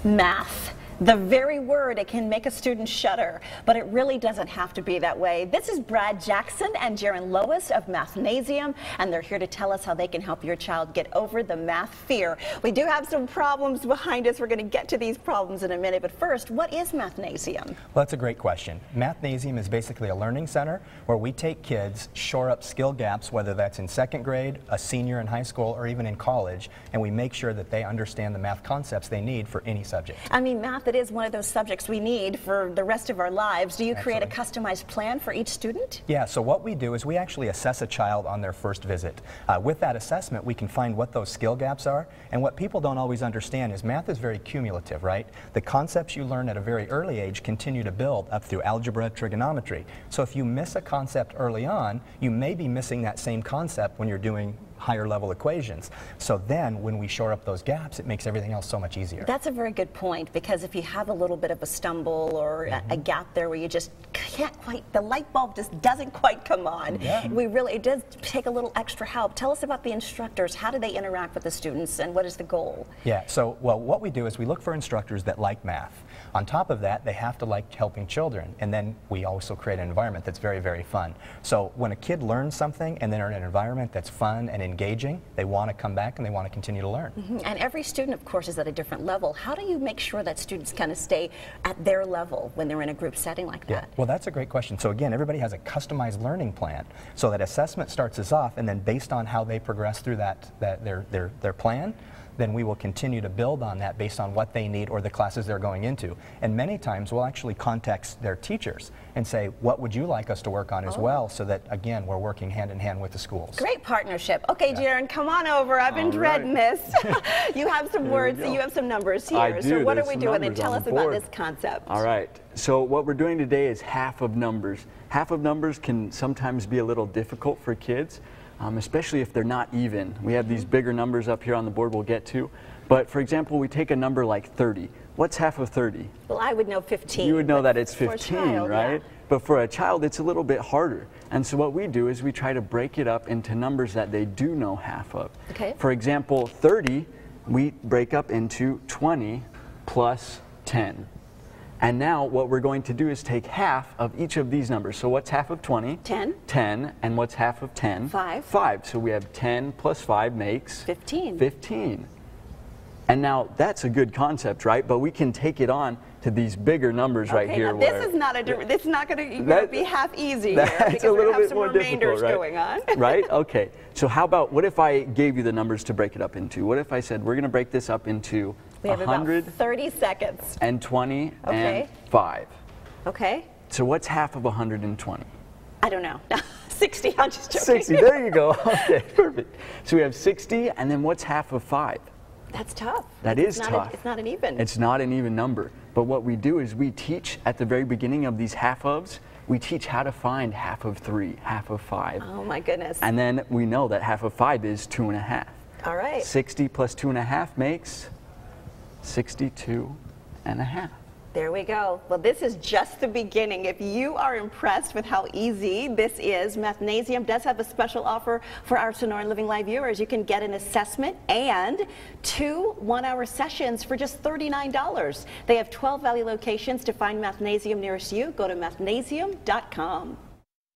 Math. The very word, it can make a student shudder, but it really doesn't have to be that way. This is Brad Jackson and Jaron Lois of Mathnasium, and they're here to tell us how they can help your child get over the math fear. We do have some problems behind us. We're going to get to these problems in a minute, but first, what is Mathnasium? Well, that's a great question. Mathnasium is basically a learning center where we take kids, shore up skill gaps, whether that's in second grade, a senior in high school, or even in college, and we make sure that they understand the math concepts they need for any subject. I mean, math, it is one of those subjects we need for the rest of our lives. Do you create a customized plan for each student? Yeah, so what we do is we actually assess a child on their first visit. With that assessment, we can find what those skill gaps are, and what people don't always understand is math is very cumulative, right? The concepts you learn at a very early age continue to build up through algebra, trigonometry. So if you miss a concept early on, you may be missing that same concept when you're doing higher level equations. So then when we shore up those gaps, it makes everything else so much easier. That's a very good point, because if you have a little bit of a stumble or a gap there where you just can't quite, the light bulb just doesn't quite come on, it does take a little extra help. Tell us about the instructors. How do they interact with the students, and what is the goal? Yeah, so well, what we do is we look for instructors that like math. On top of that, they have to like helping children, and then we also create an environment that's very, very fun. So when a kid learns something and they're in an environment that's fun and engaging, they want to come back and they want to continue to learn. And every student, of course, is at a different level. How do you make sure that students kind of stay at their level when they're in a group setting like that? Well, that's a great question. So again, everybody has a customized learning plan. So that assessment starts us off, and then based on how they progress through their plan, then we will continue to build on that based on what they need or the classes they're going into. And many times we'll actually contact their teachers and say, what would you like us to work on as well, so that, again, we're working hand in hand with the schools. Great partnership. Okay, Jaron, come on over. I've been dreading this. You have some words, you have some numbers here. I do. So what are we doing? And tell us about this concept. All right. So what we're doing today is half of numbers. Half of numbers can sometimes be a little difficult for kids, especially if they're not even. We have these bigger numbers up here on the board we'll get to. But for example, we take a number like 30. What's half of 30? Well, I would know 15. You would know that it's 15, child, right? But for a child, it's a little bit harder. And so what we do is we try to break it up into numbers that they do know half of. Okay. For example, 30, we break up into 20 plus 10. And now what we're going to do is take half of each of these numbers. So what's half of 20? 10. 10. And what's half of 10? 5. 5. So we have 10 plus 5 makes? 15. 15. And now that's a good concept, right? But we can take it on to these bigger numbers right here. Now this is not this is not going to be half easy here, because a little we have bit some more remainders difficult, going on. Right? Okay. So how about, what if I gave you the numbers to break it up into? What if I said we're going to break this up into 100, about 30 seconds, and 20, and 5? Okay. So what's half of 120? I don't know. 60. I'm just joking. 60. There you go. Okay, perfect. So we have 60, and then what's half of 5? That's tough. That is tough. It's not an even. It's not an even number. But what we do is we teach at the very beginning of these half-ofs, we teach how to find half of 3, half of 5. Oh my goodness. And then we know that half of 5 is 2.5. All right. 60 plus 2.5 makes 62.5. There we go. Well, this is just the beginning. If you are impressed with how easy this is, Mathnasium does have a special offer for our Sonoran Living Live viewers. You can get an assessment and 2 one-hour sessions for just $39. They have 12 Valley locations. To find Mathnasium nearest you, go to mathnasium.com.